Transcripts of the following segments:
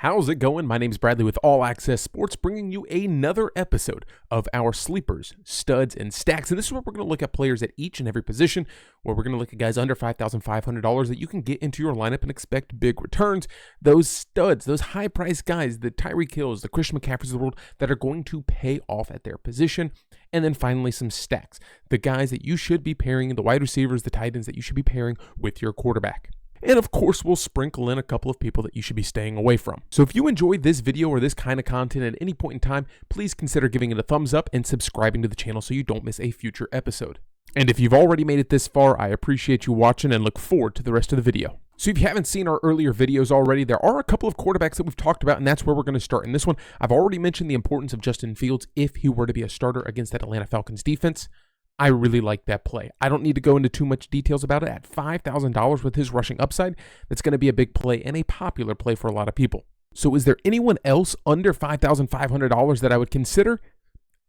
How's it going? My name's Bradley with Allaqcess Sports, bringing you another episode of our sleepers, studs, and stacks. And this is where we're going to look at players at each and every position, where we're going to look at guys under $5,500 that you can get into your lineup and expect big returns. Those studs, those high-priced guys, the Tyreek Hills, the Christian McCaffreys of the world that are going to pay off at their position. And then finally, some stacks, the guys that you should be pairing, the wide receivers, the tight ends that you should be pairing with your quarterback. And of course, we'll sprinkle in a couple of people that you should be staying away from. So if you enjoyed this video or this kind of content at any point in time, please consider giving it a thumbs up and subscribing to the channel so you don't miss a future episode. And if you've already made it this far, I appreciate you watching and look forward to the rest of the video. So if you haven't seen our earlier videos already, there are a couple of quarterbacks that we've talked about, and that's where we're going to start. In this one, I've already mentioned the importance of Justin Fields if he were to be a starter against that Atlanta Falcons defense. I really like that play. I don't need to go into too much details about it. At $5,000 with his rushing upside, that's going to be a big play and a popular play for a lot of people. So is there anyone else under $5,500 that I would consider?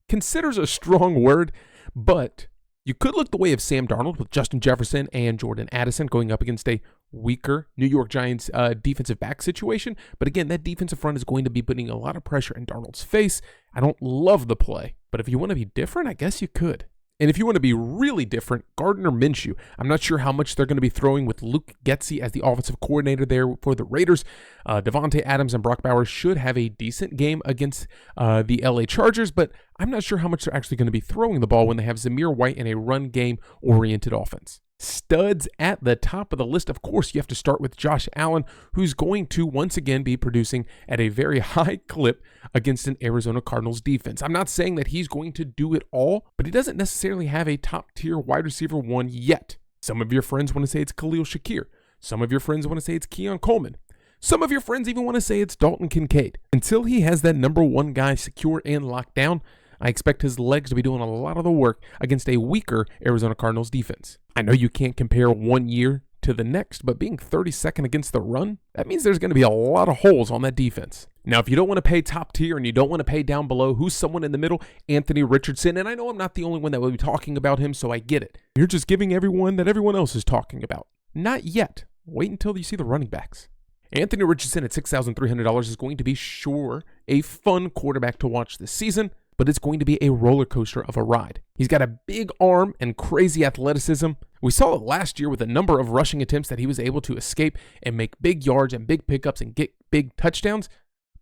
Consider's a strong word, but you could look the way of Sam Darnold with Justin Jefferson and Jordan Addison going up against a weaker New York Giants defensive back situation. But again, that defensive front is going to be putting a lot of pressure in Darnold's face. I don't love the play, but if you want to be different, I guess you could. And if you want to be really different, Gardner Minshew. I'm not sure how much they're going to be throwing with Luke Getsy as the offensive coordinator there for the Raiders. Devontae Adams and Brock Bowers should have a decent game against the LA Chargers, but I'm not sure how much they're actually going to be throwing the ball when they have Zamir White in a run game-oriented offense. Studs at the top of the list. Of course, you have to start with Josh Allen, who's going to once again be producing at a very high clip against an Arizona Cardinals defense. I'm not saying that he's going to do it all, but he doesn't necessarily have a top-tier wide receiver one yet. Some of your friends want to say it's Khalil Shakir. Some of your friends want to say it's Keon Coleman. Some of your friends even want to say it's Dalton Kincaid. Until he has that number one guy secure and locked down, I expect his legs to be doing a lot of the work against a weaker Arizona Cardinals defense. I know you can't compare one year to the next, but being 32nd against the run, that means there's going to be a lot of holes on that defense. Now, if you don't want to pay top tier and you don't want to pay down below, who's someone in the middle? Anthony Richardson. And I know I'm not the only one that will be talking about him, so I get it. You're just giving everyone that everyone else is talking about. Not yet. Wait until you see the running backs. Anthony Richardson at $6,300 is going to be sure a fun quarterback to watch this season, but it's going to be a roller coaster of a ride. He's got a big arm and crazy athleticism. We saw it last year with a number of rushing attempts that he was able to escape and make big yards and big pickups and get big touchdowns.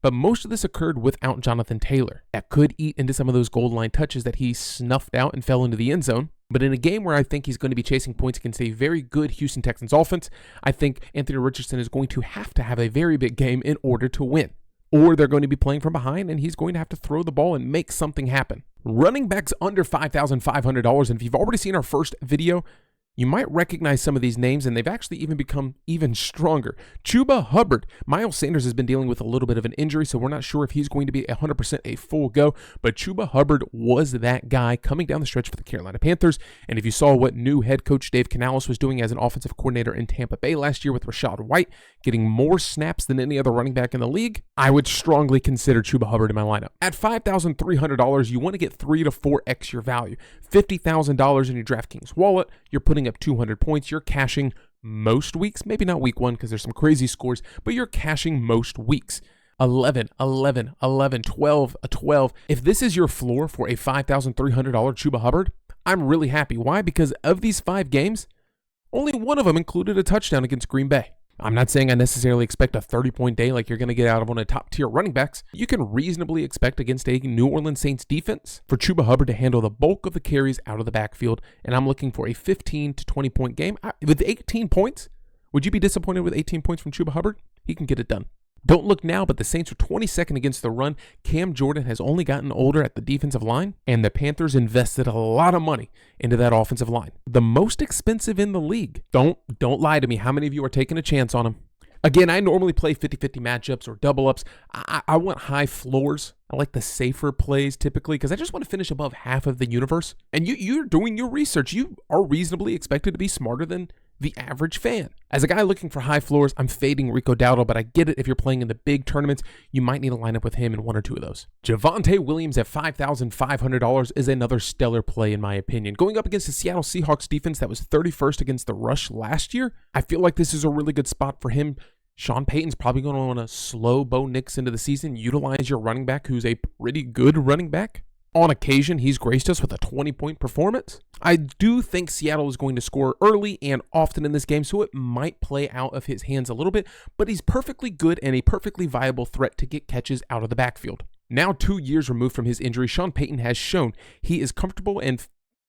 But most of this occurred without Jonathan Taylor. That could eat into some of those goal line touches that he snuffed out and fell into the end zone. But in a game where I think he's going to be chasing points against a very good Houston Texans offense, I think Anthony Richardson is going to have a very big game in order to win. Or they're going to be playing from behind and he's going to have to throw the ball and make something happen. Running backs under $5,500, and if you've already seen our first video, you might recognize some of these names, and they've actually even become even stronger. Chuba Hubbard. Miles Sanders has been dealing with a little bit of an injury, so we're not sure if he's going to be 100% a full go, but Chuba Hubbard was that guy coming down the stretch for the Carolina Panthers, and if you saw what new head coach Dave Canales was doing as an offensive coordinator in Tampa Bay last year with Rachaad White, getting more snaps than any other running back in the league, I would strongly consider Chuba Hubbard in my lineup. At $5,300, you want to get 3 to 4x your value. $50,000 in your Draftkings wallet, you're putting up 200 points, you're cashing most weeks, maybe not week one because there's some crazy scores, but you're cashing most weeks. 11, 11, 11, 12, 12. If this is your floor for a $5,300 Chuba Hubbard, I'm really happy. Why? Because of these 5 games, only one of them included a touchdown against Green Bay. I'm not saying I necessarily expect a 30-point day like you're going to get out of one of the top-tier running backs. You can reasonably expect against a New Orleans Saints defense for Chuba Hubbard to handle the bulk of the carries out of the backfield, and I'm looking for a 15 to 20-point game. With 18 points, would you be disappointed with 18 points from Chuba Hubbard? He can get it done. Don't look now, but the Saints are 22nd against the run. Cam Jordan has only gotten older at the defensive line, and the Panthers invested a lot of money into that offensive line. The most expensive in the league. Don't lie to me. How many of you are taking a chance on him? Again, I normally play 50-50 matchups or double-ups. I want high floors. I like the safer plays typically because I just want to finish above half of the universe. And you're doing your research. You are reasonably expected to be smarter than the average fan. As a guy looking for high floors, I'm fading Rico Dowdle, but I get it. If you're playing in the big tournaments, you might need to line up with him in one or two of those. Javonte Williams at $5,500 is another stellar play in my opinion. Going up against the Seattle Seahawks defense that was 31st against the rush last year, I feel like this is a really good spot for him. Sean Payton's probably going to want to slow Bo Nix into the season, utilize your running back who's a pretty good running back. On occasion, he's graced us with a 20-point performance. I do think Seattle is going to score early and often in this game, so it might play out of his hands a little bit, but he's perfectly good and a perfectly viable threat to get catches out of the backfield. Now 2 years removed from his injury, Sean Payton has shown he is comfortable and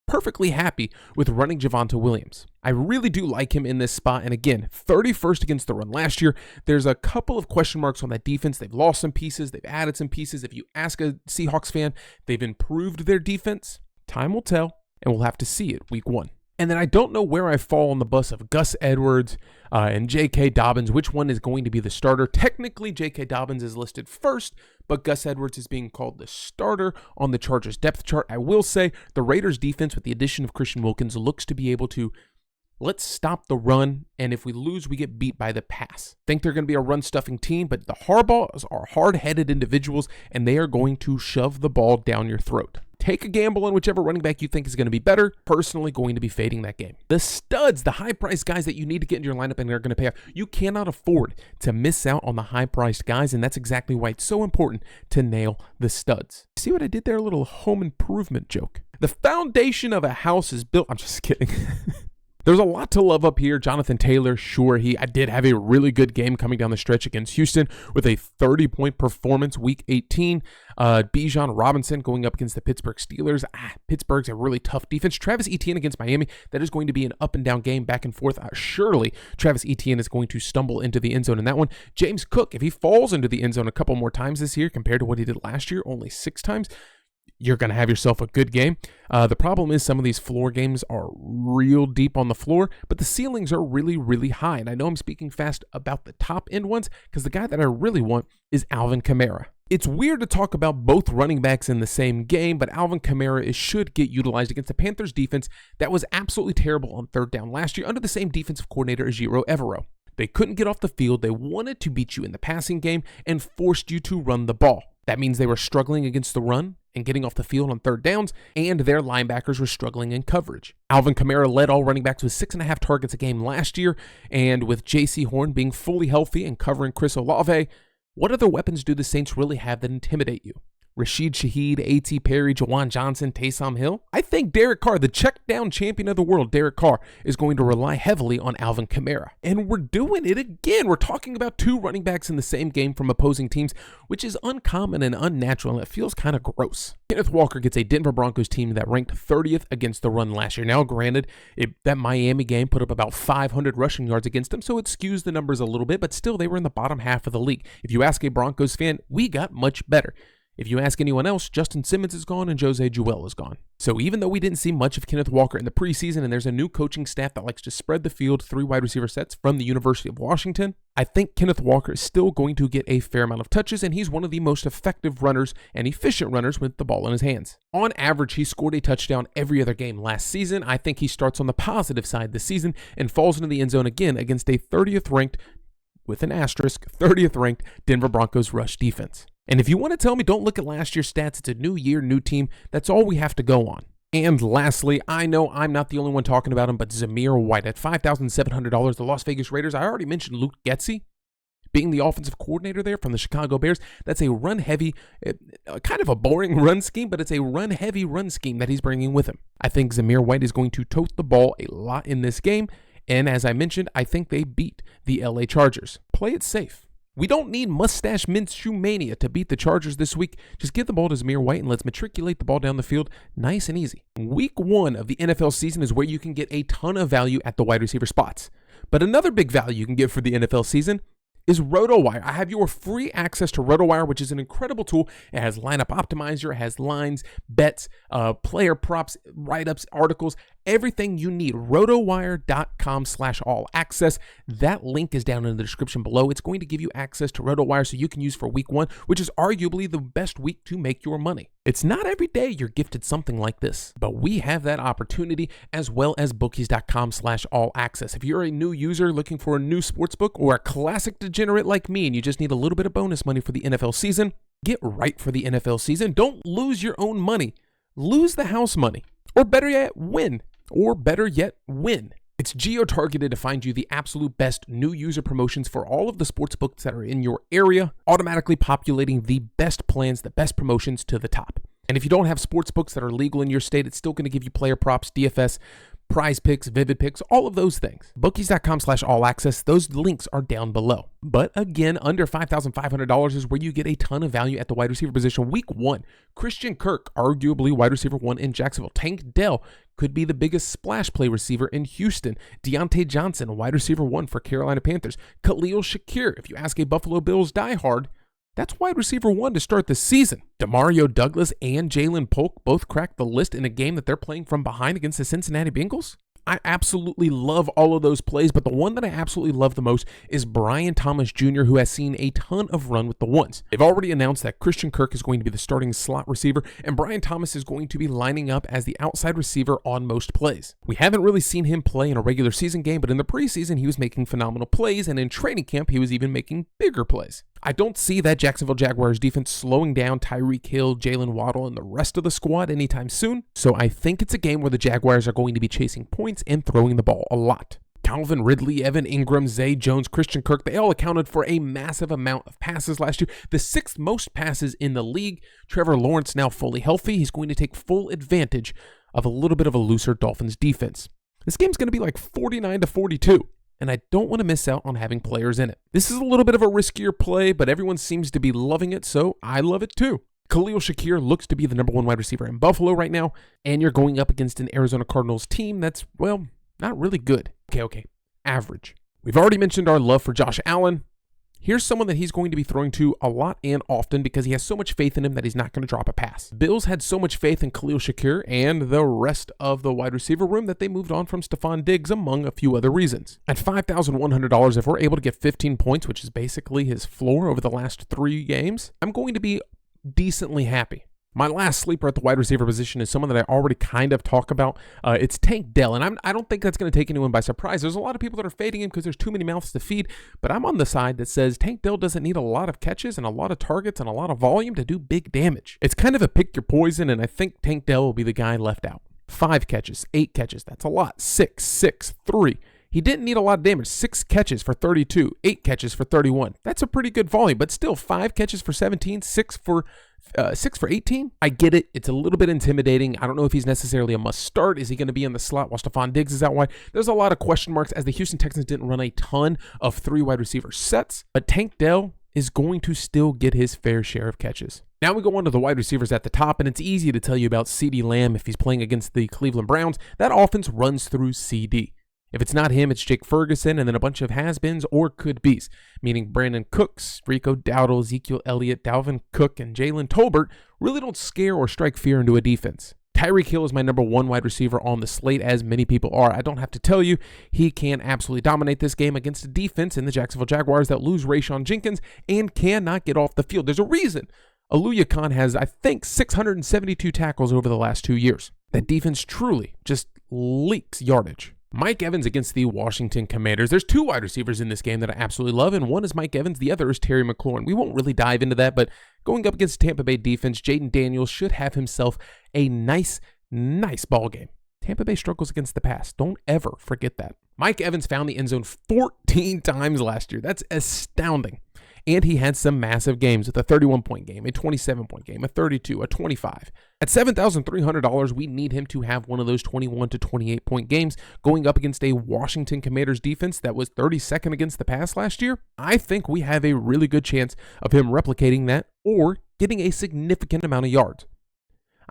perfectly happy with running Javonte Williams. I really do like him in this spot, and again, 31st against the run last year. There's a couple of question marks on that defense. They've lost some pieces, they've added some pieces. If you ask a Seahawks fan, they've improved their defense. Time will tell, and we'll have to see it week 1. And then I don't know where I fall on the bus of Gus Edwards and J.K. Dobbins, which one is going to be the starter. Technically, J.K. Dobbins is listed first, but Gus Edwards is being called the starter on the Chargers depth chart. I will say the Raiders defense with the addition of Christian Wilkins looks to be able to let's stop the run, and if we lose, we get beat by the pass. Think they're going to be a run-stuffing team, but the Harbaughs are hard-headed individuals, and they are going to shove the ball down your throat. Take a gamble on whichever running back you think is going to be better. Personally, going to be fading that game. The studs, the high-priced guys that you need to get in your lineup and they're going to pay off. You cannot afford to miss out on the high-priced guys, and that's exactly why it's so important to nail the studs. See what I did there? A little home improvement joke. The foundation of a house is built. I'm just kidding. There's a lot to love up here. Jonathan Taylor, sure, I did have a really good game coming down the stretch against Houston with a 30-point performance week 18. Bijan Robinson going up against the Pittsburgh Steelers. Pittsburgh's a really tough defense. Travis Etienne against Miami. That is going to be an up-and-down game, back and forth. Surely Travis Etienne is going to stumble into the end zone in that one. James Cook, if he falls into the end zone a couple more times this year compared to what he did last year, only 6 times, you're going to have yourself a good game. The problem is some of these floor games are real deep on the floor, but the ceilings are really, really high. And I know I'm speaking fast about the top end ones because the guy that I really want is Alvin Kamara. It's weird to talk about both running backs in the same game, but Alvin Kamara should get utilized against the Panthers defense that was absolutely terrible on third down last year under the same defensive coordinator as Giro Evero. They couldn't get off the field. They wanted to beat you in the passing game and forced you to run the ball. That means they were struggling against the run and getting off the field on third downs, and their linebackers were struggling in coverage. Alvin Kamara led all running backs with 6.5 targets a game last year, and with J.C. Horn being fully healthy and covering Chris Olave, what other weapons do the Saints really have that intimidate you? Rashid Shaheed, A.T. Perry, Jawan Johnson, Taysom Hill? I think Derek Carr, the check-down champion of the world, Derek Carr, is going to rely heavily on Alvin Kamara. And we're doing it again. We're talking about 2 running backs in the same game from opposing teams, which is uncommon and unnatural, and it feels kind of gross. Kenneth Walker gets a Denver Broncos team that ranked 30th against the run last year. Now, granted, that Miami game put up about 500 rushing yards against them, so it skews the numbers a little bit, but still, they were in the bottom half of the league. If you ask a Broncos fan, we got much better. If you ask anyone else, Justin Simmons is gone and Jose Jewell is gone. So even though we didn't see much of Kenneth Walker in the preseason, and there's a new coaching staff that likes to spread the field 3 wide receiver sets from the University of Washington, I think Kenneth Walker is still going to get a fair amount of touches, and he's one of the most effective runners and efficient runners with the ball in his hands. On average, he scored a touchdown every other game last season. I think he starts on the positive side this season and falls into the end zone again against a 30th ranked, with an asterisk, 30th ranked Denver Broncos rush defense. And if you want to tell me don't look at last year's stats, it's a new year, new team, that's all we have to go on. And lastly, I know I'm not the only one talking about him, but Zamir White at $5,700, the Las Vegas Raiders. I already mentioned Luke Getsy being the offensive coordinator there from the Chicago Bears. That's a run-heavy, kind of a boring run scheme, but it's a run-heavy run scheme that he's bringing with him. I think Zamir White is going to tote the ball a lot in this game, and as I mentioned, I think they beat the LA Chargers. Play it safe. We don't need mustache Minshew mania to beat the Chargers this week. Just give the ball to Zamir White and let's matriculate the ball down the field nice and easy. Week 1 of the NFL season is where you can get a ton of value at the wide receiver spots. But another big value you can get for the NFL season is Rotowire. I have your free access to Rotowire, which is an incredible tool. It has lineup optimizer, it has lines, bets, player props, write-ups, articles, everything you need. Rotowire.com/allaccess. That link is down in the description below. It's going to give you access to Rotowire so you can use for week 1, which is arguably the best week to make your money. It's not every day you're gifted something like this, but we have that opportunity, as well as bookies.com/allaccess. If you're a new user looking for a new sportsbook, or a classic degenerate like me and you just need a little bit of bonus money for the NFL season, get right for the NFL season. Don't lose your own money. Lose the house money. Or better yet, win. It's geo-targeted to find you the absolute best new user promotions for all of the sports books that are in your area, automatically populating the best plans, the best promotions to the top. And if you don't have sports books that are legal in your state, it's still going to give you player props, DFS, prize picks, vivid picks, all of those things. Bookies.com/allaccess, those links are down below. But again, under $5,500 is where you get a ton of value at the wide receiver position. Week 1, Christian Kirk, arguably wide receiver 1 in Jacksonville. Tank Dell could be the biggest splash play receiver in Houston. Deontay Johnson, wide receiver 1 for Carolina Panthers. Khalil Shakir, if you ask a Buffalo Bills diehard, that's wide receiver 1 to start the season. Demario Douglas and Jalen Polk both cracked the list in a game that they're playing from behind against the Cincinnati Bengals. I absolutely love all of those plays, but the one that I absolutely love the most is Brian Thomas Jr., who has seen a ton of run with the ones. They've already announced that Christian Kirk is going to be the starting slot receiver, and Brian Thomas is going to be lining up as the outside receiver on most plays. We haven't really seen him play in a regular season game, but in the preseason, he was making phenomenal plays, and in training camp, he was even making bigger plays. I don't see that Jacksonville Jaguars defense slowing down Tyreek Hill, Jalen Waddle, and the rest of the squad anytime soon, so I think it's a game where the Jaguars are going to be chasing points and throwing the ball a lot. Calvin Ridley, Evan Ingram, Zay Jones, Christian Kirk, they all accounted for a massive amount of passes last year, the 6th most passes in the league. Trevor Lawrence now fully healthy. He's going to take full advantage of a little bit of a looser Dolphins defense. This game's going to be like 49-42. And I don't want to miss out on having players in it. This is a little bit of a riskier play, but everyone seems to be loving it, so I love it too. Khalil Shakir looks to be the number 1 wide receiver in Buffalo right now, and you're going up against an Arizona Cardinals team that's, well, not really good. Okay, average. We've already mentioned our love for Josh Allen. Here's someone that he's going to be throwing to a lot and often because he has so much faith in him that he's not going to drop a pass. Bills had so much faith in Khalil Shakir and the rest of the wide receiver room that they moved on from Stephon Diggs, among a few other reasons. At $5,100, if we're able to get 15 points, which is basically his floor over the last 3 games, I'm going to be decently happy. My last sleeper at the wide receiver position is someone that I already kind of talk about. It's Tank Dell, and I don't think that's going to take anyone by surprise. There's a lot of people that are fading him because there's too many mouths to feed, but I'm on the side that says Tank Dell doesn't need a lot of catches and a lot of targets and a lot of volume to do big damage. It's kind of a pick your poison, and I think Tank Dell will be the guy left out. 5 catches, 8 catches, that's a lot. 6, 3. He didn't need a lot of damage. 6 catches for 32, 8 catches for 31. That's a pretty good volume, but still 5 catches for 17, 6 for 18. I get it. It's a little bit intimidating. I don't know if he's necessarily a must start. Is he going to be in the slot while Stephon Diggs is out wide? There's a lot of question marks as the Houston Texans didn't run a ton of 3 wide receiver sets, but Tank Dell is going to still get his fair share of catches. Now we go on to the wide receivers at the top, and it's easy to tell you about CeeDee Lamb if he's playing against the Cleveland Browns. That offense runs through CD. If it's not him, it's Jake Ferguson and then a bunch of has-beens or could-be's, meaning Brandon Cooks, Rico Dowdle, Ezekiel Elliott, Dalvin Cook, and Jalen Tolbert really don't scare or strike fear into a defense. Tyreek Hill is my number 1 wide receiver on the slate, as many people are. I don't have to tell you, he can absolutely dominate this game against a defense in the Jacksonville Jaguars that lose Rayshon Jenkins and cannot get off the field. There's a reason Allaqcess has, I think, 672 tackles over the last 2 years. That defense truly just leaks yardage. Mike Evans against the Washington Commanders. There's 2 wide receivers in this game that I absolutely love, and one is Mike Evans. The other is Terry McLaurin. We won't really dive into that, but going up against Tampa Bay defense, Jaden Daniels should have himself a nice ball game. Tampa Bay struggles against the pass. Don't ever forget that. Mike Evans found the end zone 14 times last year. That's astounding. And he had some massive games with a 31-point game, a 27-point game, a 32, a 25. At $7,300, we need him to have one of those 21 to 28-point games going up against a Washington Commanders defense that was 32nd against the pass last year. I think we have a really good chance of him replicating that or getting a significant amount of yards.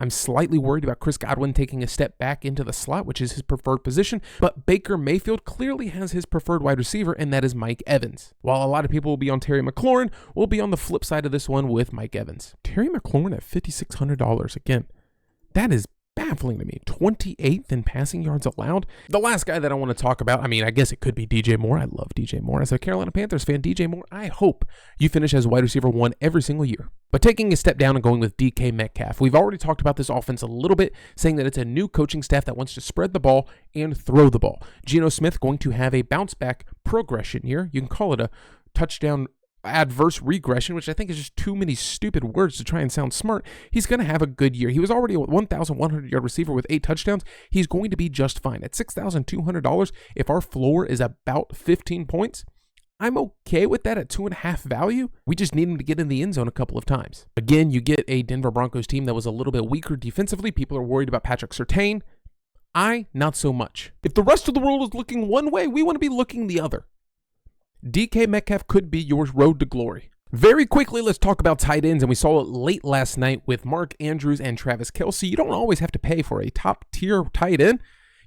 I'm slightly worried about Chris Godwin taking a step back into the slot, which is his preferred position, but Baker Mayfield clearly has his preferred wide receiver, and that is Mike Evans. While a lot of people will be on Terry McLaurin, we'll be on the flip side of this one with Mike Evans. Terry McLaurin at $5,600 again. That is baffling to me. 28th in passing yards allowed. The last guy that I want to talk about, I guess it could be DJ Moore. I love DJ Moore. As a Carolina Panthers fan, DJ Moore, I hope you finish as wide receiver 1 every single year. But taking a step down and going with DK Metcalf, we've already talked about this offense a little bit, saying that it's a new coaching staff that wants to spread the ball and throw the ball. Geno Smith going to have a bounce back progression year. You can call it a touchdown adverse regression, which I think is just too many stupid words to try and sound smart, he's going to have a good year. He was already a 1,100 yard receiver with 8 touchdowns. He's going to be just fine. At $6,200, if our floor is about 15 points, I'm okay with that at 2.5 value. We just need him to get in the end zone a couple of times. Again, you get a Denver Broncos team that was a little bit weaker defensively. People are worried about Patrick Surtain. Not so much. If the rest of the world is looking one way, we want to be looking the other. DK Metcalf could be your road to glory. Very quickly, let's talk about tight ends, and we saw it late last night with Mark Andrews and Travis Kelce. You don't always have to pay for a top-tier tight end.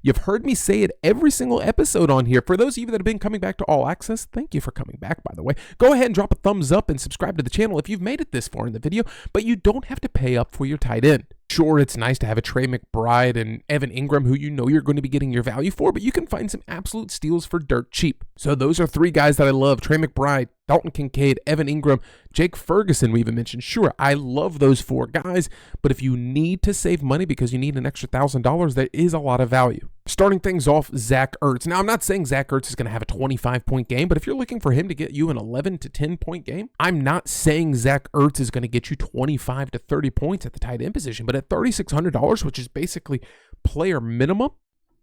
You've heard me say it every single episode on here. For those of you that have been coming back to Allaqcess, thank you for coming back, by the way. Go ahead and drop a thumbs up and subscribe to the channel if you've made it this far in the video, but you don't have to pay up for your tight end. Sure, it's nice to have a Trey McBride and Evan Ingram who you know you're going to be getting your value for, but you can find some absolute steals for dirt cheap. So those are 3 guys that I love: Trey McBride, Dalton Kincaid, Evan Ingram, Jake Ferguson we even mentioned. Sure, I love those 4 guys, but if you need to save money because you need an extra $1,000, there is a lot of value. Starting things off, Zach Ertz. Now, I'm not saying Zach Ertz is going to have a 25-point game, but if you're looking for him to get you an 11 to 10-point game, I'm not saying Zach Ertz is going to get you 25 to 30 points at the tight end position, but at $3,600, which is basically player minimum,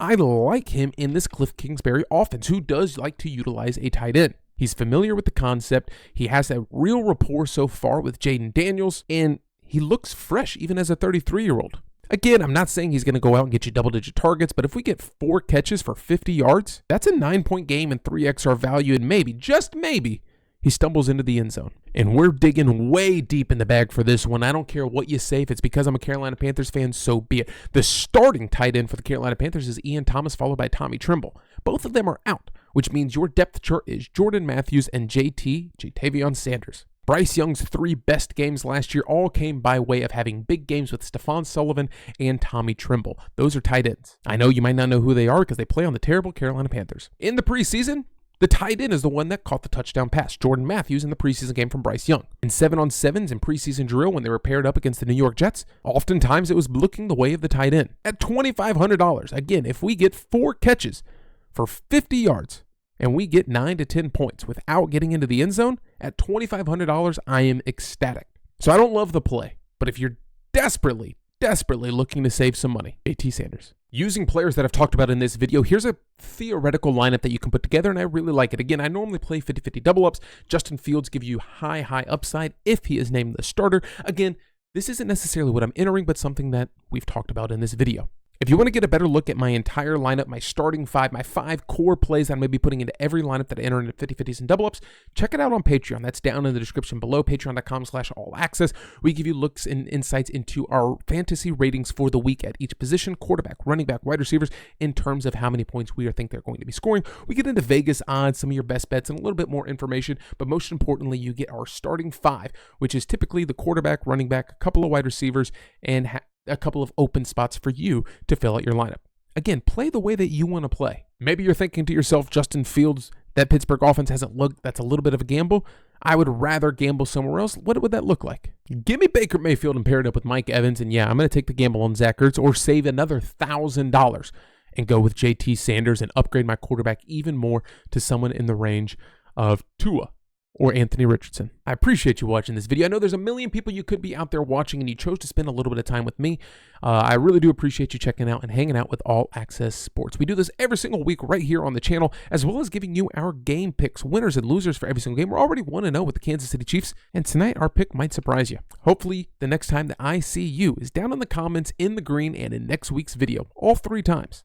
I like him in this Cliff Kingsbury offense, who does like to utilize a tight end. He's familiar with the concept. He has a real rapport so far with Jaden Daniels, and he looks fresh even as a 33-year-old. Again, I'm not saying he's going to go out and get you double-digit targets, but if we get 4 catches for 50 yards, that's a 9-point game and 3x our value, and maybe, just maybe, he stumbles into the end zone. And we're digging way deep in the bag for this one. I don't care what you say. If it's because I'm a Carolina Panthers fan, so be it. The starting tight end for the Carolina Panthers is Ian Thomas, followed by Tommy Tremble. Both of them are out, which means your depth chart is Jordan Matthews and Ja'Tavion Sanders. Bryce Young's 3 best games last year all came by way of having big games with Stephon Sullivan and Tommy Tremble. Those are tight ends. I know you might not know who they are because they play on the terrible Carolina Panthers. In the preseason, the tight end is the one that caught the touchdown pass, Jordan Matthews, in the preseason game from Bryce Young. In 7-on-7s in preseason drill when they were paired up against the New York Jets, oftentimes it was looking the way of the tight end. At $2,500, again, if we get 4 catches for 50 yards, and we get 9 to 10 points without getting into the end zone, at $2,500, I am ecstatic. So I don't love the play, but if you're desperately looking to save some money, JT Sanders. Using players that I've talked about in this video, here's a theoretical lineup that you can put together, and I really like it. Again, I normally play 50-50 double-ups. Justin Fields give you high upside if he is named the starter. Again, this isn't necessarily what I'm entering, but something that we've talked about in this video. If you want to get a better look at my entire lineup, my starting 5, my 5 core plays that I'm going to be putting into every lineup that I enter into 50-50s and double-ups, check it out on Patreon. That's down in the description below, patreon.com/allaccess. We give you looks and insights into our fantasy ratings for the week at each position: quarterback, running back, wide receivers, in terms of how many points we think they're going to be scoring. We get into Vegas odds, some of your best bets, and a little bit more information, but most importantly, you get our starting 5, which is typically the quarterback, running back, a couple of wide receivers, and a couple of open spots for you to fill out your lineup. Again, play the way that you want to play. Maybe you're thinking to yourself, Justin Fields, that Pittsburgh offense hasn't looked, that's a little bit of a gamble. I would rather gamble somewhere else. What would that look like? Give me Baker Mayfield and pair it up with Mike Evans, and yeah, I'm going to take the gamble on Zach Ertz, or save another $1,000 and go with JT Sanders and upgrade my quarterback even more to someone in the range of Tua or Anthony Richardson. I appreciate you watching this video. I know there's a million people you could be out there watching, and you chose to spend a little bit of time with me. I really do appreciate you checking out and hanging out with Allaqcess Sports. We do this every single week right here on the channel, as well as giving you our game picks, winners and losers for every single game. We're already 1-0 with the Kansas City Chiefs, and tonight our pick might surprise you. Hopefully, the next time that I see you is down in the comments in the green and in next week's video, all 3 times.